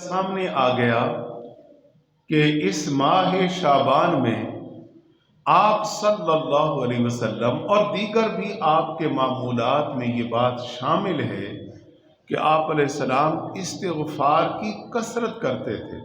سامنے آ گیا کہ اس ماہ شعبان میں آپ صلی اللہ علیہ وسلم اور دیگر بھی آپ کے معمولات میں یہ بات شامل ہے کہ آپ علیہ السلام استغفار کی کثرت کرتے تھے،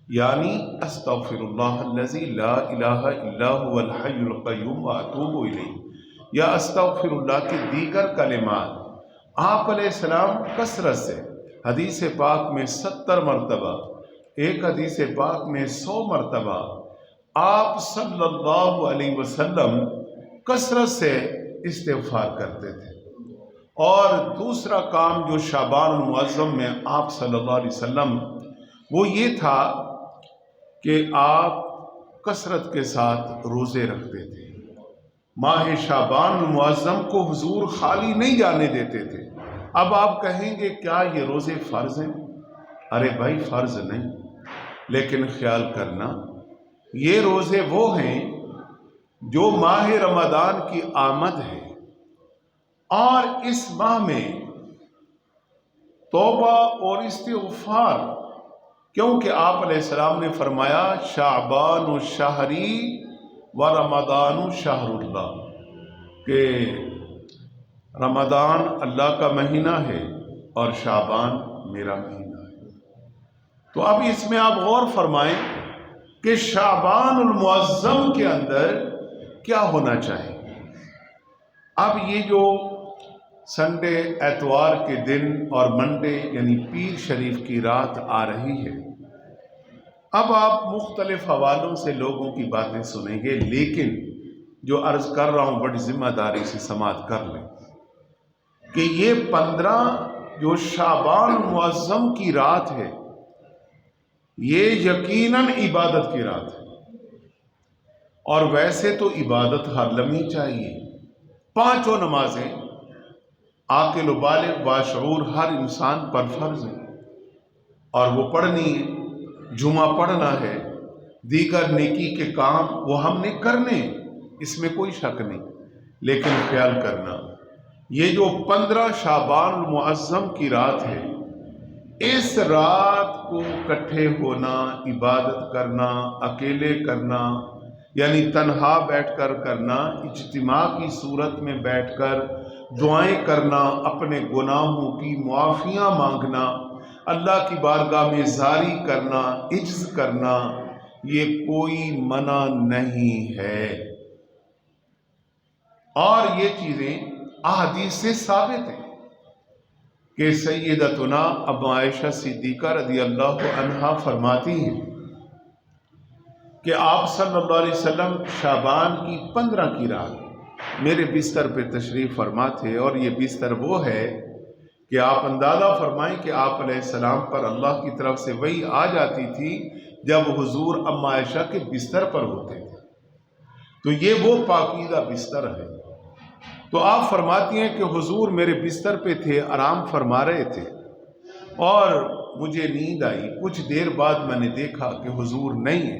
یعنی استغفر اللہ الذی لا الہ الا هو الحی القیوم واتوب الیہ یا استغفر اللہ کی دیگر کلمات آپ علیہ السلام کثرت سے حدیث پاک میں 70 مرتبہ، ایک حدیث پاک میں 100 مرتبہ آپ صلی اللہ علیہ وسلم کثرت سے استغفار کرتے تھے۔ اور دوسرا کام جو شعبان المعظم میں آپ صلی اللہ علیہ وسلم وہ یہ تھا کہ آپ کثرت کے ساتھ روزے رکھتے تھے۔ ماہ شعبان المعظم کو حضور خالی نہیں جانے دیتے تھے۔ اب آپ کہیں گے کیا یہ روزے فرض ہیں؟ ارے بھائی فرض نہیں، لیکن خیال کرنا یہ روزے وہ ہیں جو ماہ رمضان کی آمد ہے، اور اس ماہ میں توبہ اور استغفار، کیونکہ آپ علیہ السلام نے فرمایا شعبان شہری و رمضان شہر اللہ، کہ رمضان اللہ کا مہینہ ہے اور شعبان میرا مہینہ ہے۔ تو اب اس میں آپ غور فرمائیں کہ شعبان المعظم کے اندر کیا ہونا چاہیے۔ اب یہ جو سنڈے اتوار کے دن اور منڈے یعنی پیر شریف کی رات آ رہی ہے، اب آپ مختلف حوالوں سے لوگوں کی باتیں سنیں گے، لیکن جو عرض کر رہا ہوں بڑی ذمہ داری سے سماعت کر لیں کہ یہ 15 جو شعبان معظم کی رات ہے یہ یقیناً عبادت کی رات ہے، اور ویسے تو عبادت ہر لمحے چاہیے۔ 5 نمازیں عاقل و بالغ باشعور ہر انسان پر فرض ہے اور وہ پڑھنی ہے، جمعہ پڑھنا ہے، دیگر نیکی کے کام وہ ہم نے کرنے، اس میں کوئی شک نہیں، لیکن خیال کرنا یہ جو 15 شعبان المعظم کی رات ہے، اس رات کو اکٹھے ہونا، عبادت کرنا، اکیلے کرنا یعنی تنہا بیٹھ کر کرنا، اجتماع کی صورت میں بیٹھ کر دعائیں کرنا، اپنے گناہوں کی معافیاں مانگنا، اللہ کی بارگاہ میں زاری کرنا، عجز کرنا، یہ کوئی منع نہیں ہے، اور یہ چیزیں احادیث سے ثابت ہیں کہ سیدتنا ابو عائشہ صدیقہ رضی اللہ عنہا فرماتی ہیں کہ آپ صلی اللہ علیہ وسلم شعبان کی 15 کی رات میرے بستر پہ تشریف فرما تھے، اور یہ بستر وہ ہے کہ آپ اندازہ فرمائیں کہ آپ علیہ السلام پر اللہ کی طرف سے وحی آ جاتی تھی جب حضور ام عائشہ کے بستر پر ہوتے تھے، تو یہ وہ پاکیزہ بستر ہے۔ تو آپ فرماتی ہیں کہ حضور میرے بستر پہ تھے، آرام فرما رہے تھے، اور مجھے نیند آئی، کچھ دیر بعد میں نے دیکھا کہ حضور نہیں ہے،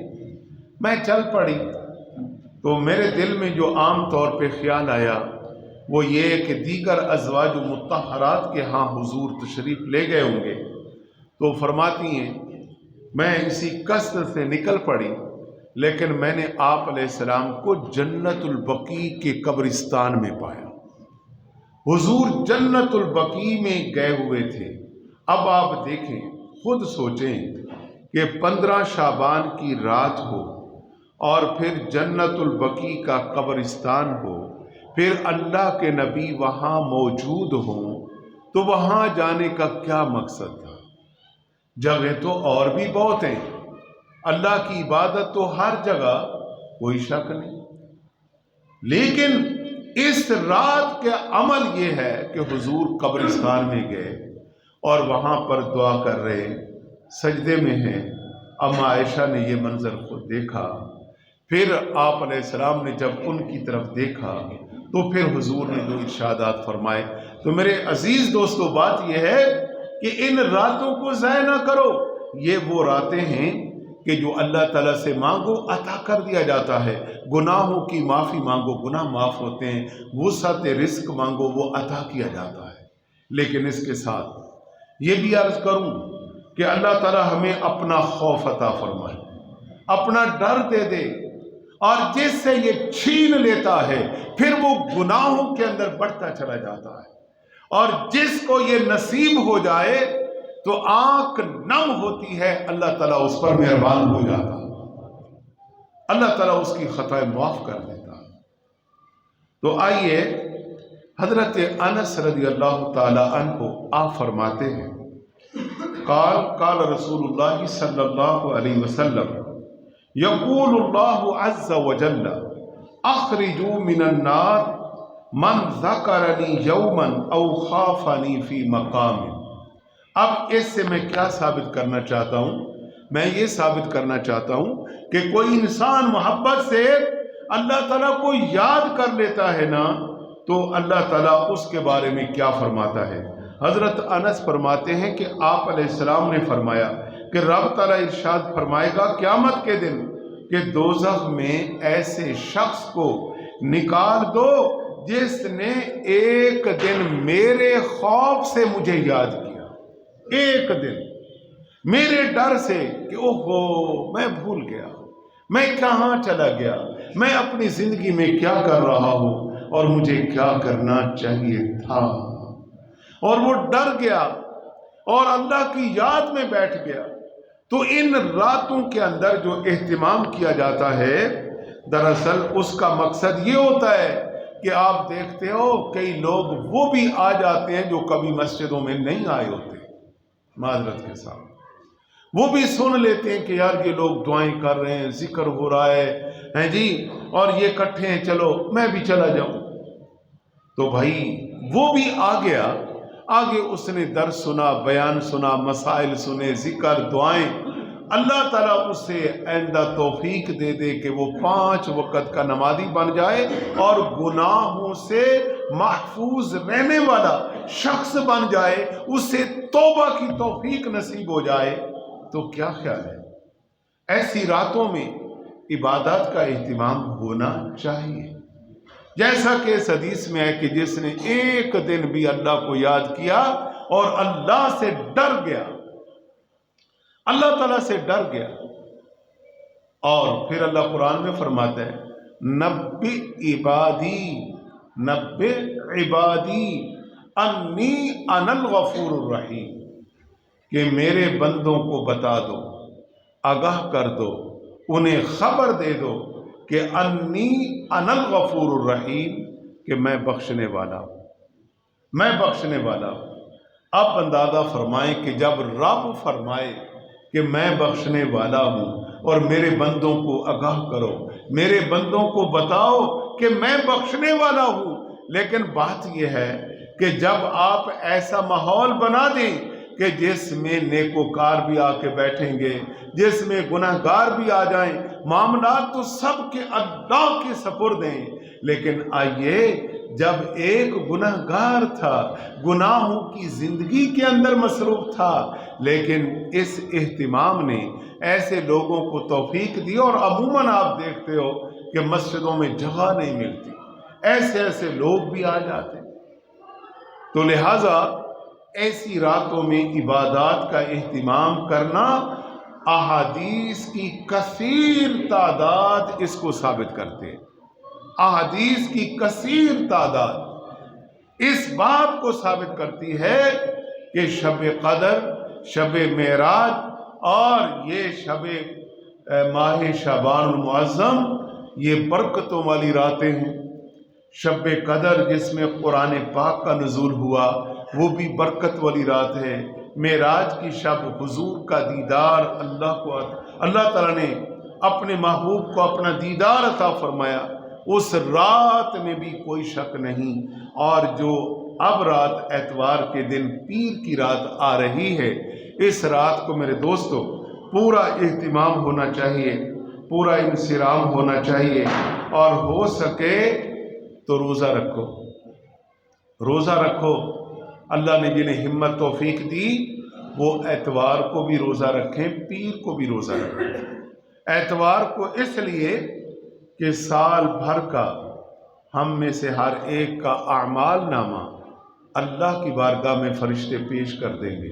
میں چل پڑی، تو میرے دل میں جو عام طور پہ خیال آیا وہ یہ کہ دیگر ازواج مطہرات کے ہاں حضور تشریف لے گئے ہوں گے، تو فرماتی ہیں میں اسی قصد سے نکل پڑی، لیکن میں نے آپ علیہ السلام کو جنت البقیع کے قبرستان میں پایا۔ حضور جنت البقیع میں گئے ہوئے تھے۔ اب آپ دیکھیں، خود سوچیں کہ 15 شعبان کی رات ہو اور پھر جنت البقیع کا قبرستان ہو، پھر اللہ کے نبی وہاں موجود ہوں، تو وہاں جانے کا کیا مقصد تھا؟ جگہ تو اور بھی بہت ہیں، اللہ کی عبادت تو ہر جگہ، کوئی شک نہیں، لیکن اس رات کے عمل یہ ہے کہ حضور قبرستان میں گئے اور وہاں پر دعا کر رہے، سجدے میں ہیں۔ اما عائشہ نے یہ منظر خود دیکھا، پھر آپ علیہ السلام نے جب ان کی طرف دیکھا تو پھر حضور نے جو ارشادات فرمائے۔ تو میرے عزیز دوستو، بات یہ ہے کہ ان راتوں کو ضائع نہ کرو، یہ وہ راتیں ہیں کہ جو اللہ تعالیٰ سے مانگو عطا کر دیا جاتا ہے، گناہوں کی معافی مانگو گناہ معاف ہوتے ہیں، وسعت رزق مانگو وہ عطا کیا جاتا ہے۔ لیکن اس کے ساتھ یہ بھی عرض کروں کہ اللہ تعالیٰ ہمیں اپنا خوف عطا فرمائے، اپنا ڈر دے دے، اور جس سے یہ چھین لیتا ہے پھر وہ گناہوں کے اندر بڑھتا چلا جاتا ہے، اور جس کو یہ نصیب ہو جائے تو آنکھ نم ہوتی ہے، اللہ تعالیٰ اس پر مہربان ہو جاتا ہے، اللہ تعالیٰ اس کی خطائیں معاف کر دیتا ہے۔ تو آئیے حضرت انس رضی اللہ تعالی عنہ آپ فرماتے ہیں، قال رسول اللہ صلی اللہ علیہ وسلم یقول اللہ عز وجل اخرجوا من النار من ذکرنی یوما او خافنی فی مقام۔ اب اس سے میں کیا ثابت کرنا چاہتا ہوں؟ میں یہ ثابت کرنا چاہتا ہوں کہ کوئی انسان محبت سے اللہ تعالیٰ کو یاد کر لیتا ہے نا، تو اللہ تعالیٰ اس کے بارے میں کیا فرماتا ہے؟ حضرت انس فرماتے ہیں کہ آپ علیہ السلام نے فرمایا کہ رب تعالیٰ ارشاد فرمائے گا قیامت کے دن کہ دوزخ میں ایسے شخص کو نکال دو جس نے ایک دن میرے خوف سے مجھے یاد کیا، ایک دن میرے ڈر سے کہ اوہو میں بھول گیا، میں کہاں چلا گیا، میں اپنی زندگی میں کیا کر رہا ہوں اور مجھے کیا کرنا چاہیے تھا، اور وہ ڈر گیا اور اللہ کی یاد میں بیٹھ گیا۔ تو ان راتوں کے اندر جو اہتمام کیا جاتا ہے، دراصل اس کا مقصد یہ ہوتا ہے کہ آپ دیکھتے ہو کئی لوگ وہ بھی آ جاتے ہیں جو کبھی مسجدوں میں نہیں آئے ہوتے، معذرت کے ساتھ وہ بھی سن لیتے ہیں کہ یار یہ لوگ دعائیں کر رہے ہیں، ذکر ہو رہا ہے جی، اور یہ اکٹھے ہیں، چلو میں بھی چلا جاؤں۔ تو بھائی وہ بھی آ گیا، آگے اس نے درس سنا، بیان سنا، مسائل سنے، ذکر، دعائیں، اللہ تعالیٰ اسے آئندہ توفیق دے دے کہ وہ 5 وقت کا نمازی بن جائے اور گناہوں سے محفوظ رہنے والا شخص بن جائے، اسے توبہ کی توفیق نصیب ہو جائے، تو کیا خیال ہے؟ ایسی راتوں میں عبادات کا اہتمام ہونا چاہیے، جیسا کہ اس حدیث میں ہے کہ جس نے ایک دن بھی اللہ کو یاد کیا اور اللہ سے ڈر گیا، اللہ تعالیٰ سے ڈر گیا، اور پھر اللہ قرآن میں فرماتا ہے نبئ عبادی انی انا الغفور الرحیم، کہ میرے بندوں کو بتا دو، آگاہ کر دو، انہیں خبر دے دو کہ انی انا الغفور الرحیم، کہ میں بخشنے والا ہوں، میں بخشنے والا ہوں۔ اب اندازہ فرمائیں کہ جب رب فرمائے کہ میں بخشنے والا ہوں اور میرے بندوں کو آگاہ کرو، میرے بندوں کو بتاؤ کہ میں بخشنے والا ہوں، لیکن بات یہ ہے کہ جب آپ ایسا ماحول بنا دیں کہ جس میں نیکوکار بھی آ کے بیٹھیں گے، جس میں گناہگار بھی آ جائیں، معاملات تو سب کے اللہ کے سپرد ہیں، لیکن آئیے جب ایک گناہگار تھا، گناہوں کی زندگی کے اندر مصروف تھا، لیکن اس اہتمام نے ایسے لوگوں کو توفیق دی، اور عموماً آپ دیکھتے ہو کہ مسجدوں میں جگہ نہیں ملتی، ایسے لوگ بھی آ جاتے۔ تو لہٰذا ایسی راتوں میں عبادات کا اہتمام کرنا، احادیث کی کثیر تعداد اس کو ثابت کرتے ہیں، احادیث کی کثیر تعداد اس بات کو ثابت کرتی ہے کہ شب قدر، شب معراج اور یہ شب ماہ شعبان المعظم یہ برکتوں والی راتیں ہیں۔ شب قدر جس میں قرآن پاک کا نزول ہوا وہ بھی برکت والی رات ہے۔ معراج کی شب حضور کا دیدار اللہ تعالیٰ نے اپنے محبوب کو اپنا دیدار عطا فرمایا، اس رات میں بھی کوئی شک نہیں۔ اور جو اب رات اتوار کے دن پیر کی رات آ رہی ہے، اس رات کو میرے دوستو پورا اہتمام ہونا چاہیے، پورا انصرام ہونا چاہیے، اور ہو سکے تو روزہ رکھو، روزہ رکھو۔ اللہ نے جنہیں ہمت توفیق دی وہ اتوار کو بھی روزہ رکھیں، پیر کو بھی روزہ رکھیں۔ اتوار کو اس لیے کہ سال بھر کا ہم میں سے ہر ایک کا اعمال نامہ اللہ کی بارگاہ میں فرشتے پیش کر دیں گے،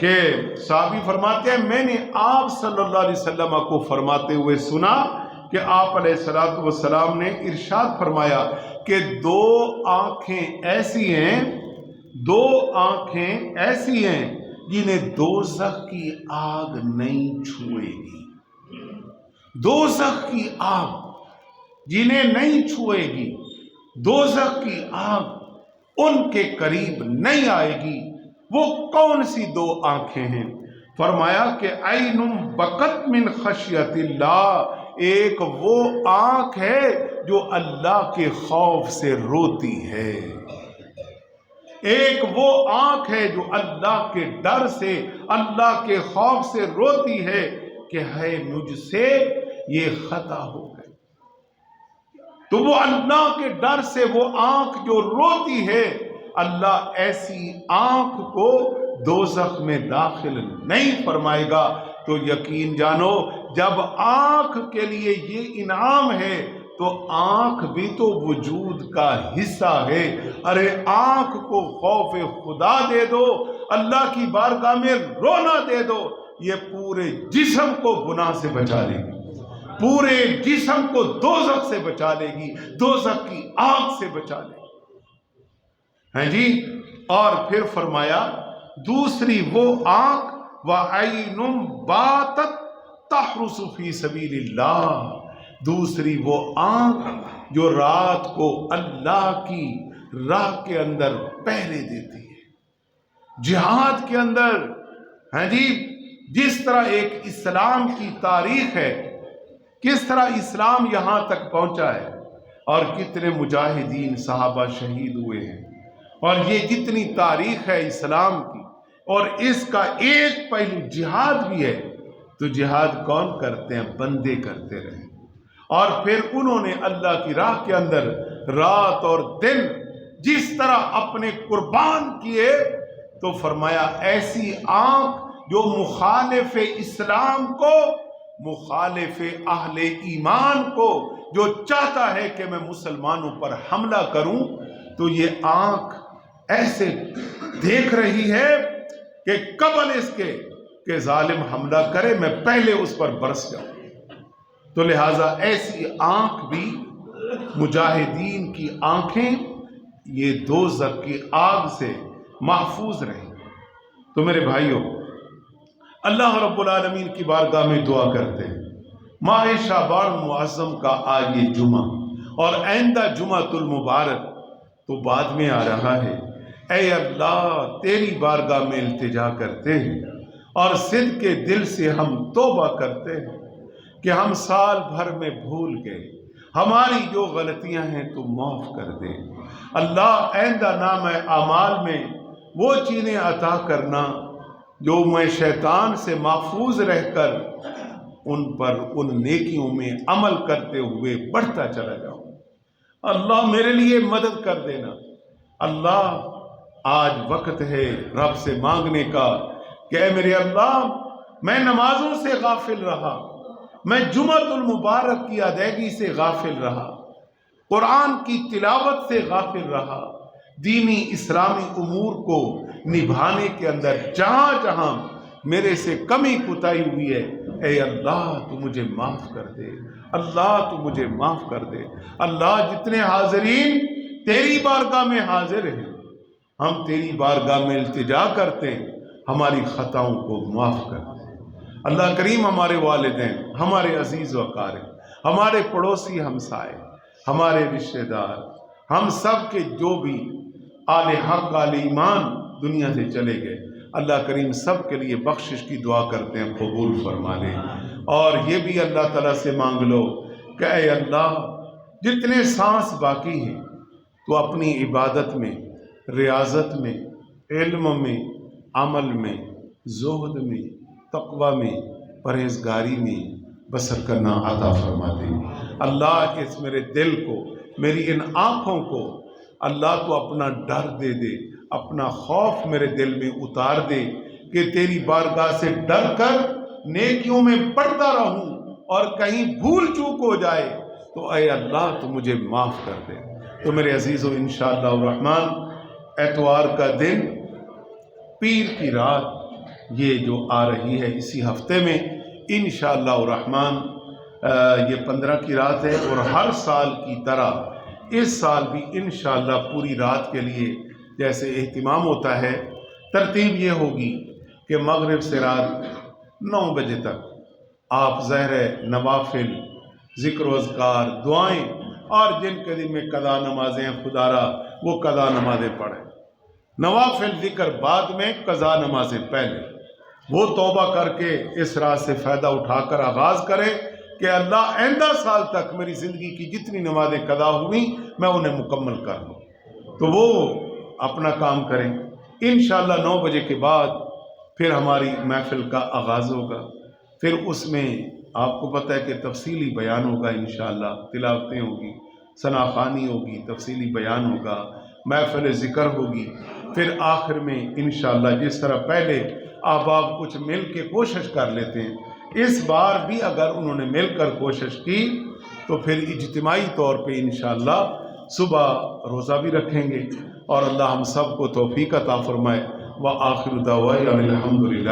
کہ صحابی فرماتے ہیں میں نے آپ صلی اللہ علیہ وسلم کو فرماتے ہوئے سنا کہ آپ علیہ الصلوۃ والسلام نے ارشاد فرمایا کہ دو آنکھیں ایسی ہیں جنہیں دوزخ کی آگ نہیں چھوئے گی، دوزخ کی آگ جنہیں نہیں چھوئے گی، دوزخ کی آگ ان کے قریب نہیں آئے گی۔ وہ کون سی دو آنکھیں ہیں؟ فرمایا کہ عین بکت من خشیت اللہ، ایک وہ آنکھ ہے جو اللہ کے خوف سے روتی ہے، ایک وہ آنکھ ہے جو اللہ کے ڈر سے، اللہ کے خوف سے روتی ہے کہ ہے مجھ سے یہ خطا ہو گئی۔ تو وہ اللہ کے ڈر سے وہ آنکھ جو روتی ہے، اللہ ایسی آنکھ کو دوزخ میں داخل نہیں فرمائے گا۔ تو یقین جانو جب آنکھ کے لیے یہ انعام ہے تو آنکھ بھی تو وجود کا حصہ ہے۔ ارے آنکھ کو خوف خدا دے دو، اللہ کی بارگاہ میں رونا دے دو، یہ پورے جسم کو گناہ سے بچا لے گی، پورے جسم کو دوزخ سے بچا لے گی، دوزخ کی آگ سے بچا لے گی، ہیں جی۔ اور پھر فرمایا دوسری وہ آنکھ وَعَيْنٌ بَاتَتْ تَحْرُسُ فِي سَبِيلِ اللَّهِ، دوسری وہ آنکھ جو رات کو اللہ کی راہ کے اندر پہرے دیتی ہے، جہاد کے اندر، ہیں جی۔ جس طرح ایک اسلام کی تاریخ ہے، کس طرح اسلام یہاں تک پہنچا ہے اور کتنے مجاہدین صحابہ شہید ہوئے ہیں، اور یہ جتنی تاریخ ہے اسلام کی، اور اس کا ایک پہلو جہاد بھی ہے۔ تو جہاد کون کرتے ہیں؟ بندے کرتے رہے، اور پھر انہوں نے اللہ کی راہ کے اندر رات اور دن جس طرح اپنے قربان کیے، تو فرمایا ایسی آنکھ جو مخالف اسلام کو، مخالف اہل ایمان کو، جو چاہتا ہے کہ میں مسلمانوں پر حملہ کروں، تو یہ آنکھ ایسے دیکھ رہی ہے کہ قبل اس کے کہ ظالم حملہ کرے میں پہلے اس پر برس جاؤں۔ تو لہٰذا ایسی آنکھ بھی مجاہدین کی آنکھیں یہ دوزخ کی آگ سے محفوظ رہیں۔ تو میرے بھائیوں، اللہ رب العالمین کی بارگاہ میں دعا کرتے ہیں، ماہ شعبان معظم کا آج یہ جمعہ اور آئندہ جمعۃ المبارک تو بعد میں آ رہا ہے، اے اللہ تیری بارگاہ میں التجا کرتے ہیں اور صدق کے دل سے ہم توبہ کرتے ہیں کہ ہم سال بھر میں بھول گئے، ہماری جو غلطیاں ہیں تو معاف کر دے۔ اللہ آئندہ نامہ اعمال میں وہ چیزیں عطا کرنا جو میں شیطان سے محفوظ رہ کر ان پر ان نیکیوں میں عمل کرتے ہوئے بڑھتا چلا جاؤں۔ اللہ میرے لیے مدد کر دینا۔ اللہ آج وقت ہے رب سے مانگنے کا کہ اے میرے اللہ، میں نمازوں سے غافل رہا، میں جمعۃ المبارک کی ادائیگی سے غافل رہا، قرآن کی تلاوت سے غافل رہا، دینی اسلامی امور کو نبھانے کے اندر جہاں جہاں میرے سے کمی کوتاہی ہوئی ہے، اے اللہ تو مجھے معاف کر دے، اللہ تو مجھے معاف کر دے۔ اللہ جتنے حاضرین تیری بارگاہ میں حاضر ہیں، ہم تیری بارگاہ میں التجا کرتے ہیں، ہماری خطاؤں کو معاف کر دے۔ اللہ کریم ہمارے والدین، ہمارے عزیز و اقارب، ہمارے پڑوسی ہمسائے، ہمارے رشتہ دار، ہم سب کے جو بھی آل حق آل ایمان دنیا سے چلے گئے، اللہ کریم سب کے لیے بخشش کی دعا کرتے ہیں، قبول فرما لے۔ اور یہ بھی اللہ تعالیٰ سے مانگ لو کہ اے اللہ جتنے سانس باقی ہیں تو اپنی عبادت میں، ریاضت میں، علم میں، عمل میں، زہد میں، تقوی میں، پرہیزگاری میں بسر کرنا عطا فرما دے۔ اللہ اس میرے دل کو، میری ان آنکھوں کو اللہ تو اپنا ڈر دے دے، اپنا خوف میرے دل میں اتار دے کہ تیری بارگاہ سے ڈر کر نیکیوں میں بڑھتا رہوں، اور کہیں بھول چوک ہو جائے تو اے اللہ تو مجھے معاف کر دے۔ تو میرے عزیزو انشاءاللہ الرحمن اتوار کا دن، پیر کی رات، یہ جو آ رہی ہے اسی ہفتے میں انشاءاللہ الرحمن، یہ 15 کی رات ہے، اور ہر سال کی طرح اس سال بھی انشاءاللہ پوری رات کے لیے جیسے اہتمام ہوتا ہے، ترتیب یہ ہوگی کہ مغرب سے رات 9 بجے تک آپ ظہر نوافل، ذکر و اذکار، دعائیں، اور جن کے دن میں قضا نمازیں ہیں خدا را وہ قضا نمازیں پڑھیں، نوافل ذکر بعد میں، قضا نمازیں پہلے، وہ توبہ کر کے اس رات سے فائدہ اٹھا کر آغاز کریں کہ اللہ آئندہ سال تک میری زندگی کی جتنی نمازیں قضا ہوئیں میں انہیں مکمل کر لوں، تو وہ اپنا کام کریں۔ انشاءاللہ 9 بجے کے بعد پھر ہماری محفل کا آغاز ہوگا، پھر اس میں آپ کو پتہ ہے کہ تفصیلی بیان ہوگا، انشاءاللہ تلاوتیں ہوگی، ثنا خوانی ہوگی، تفصیلی بیان ہوگا، محفل ذکر ہوگی، پھر آخر میں انشاءاللہ جس طرح پہلے احباب کچھ مل کے کوشش کر لیتے ہیں، اس بار بھی اگر انہوں نے مل کر کوشش کی تو پھر اجتماعی طور پہ انشاءاللہ صبح روزہ بھی رکھیں گے، اور اللہ ہم سب کو توفیق عطا فرمائے۔ وآخر دعوانا الحمدللہ۔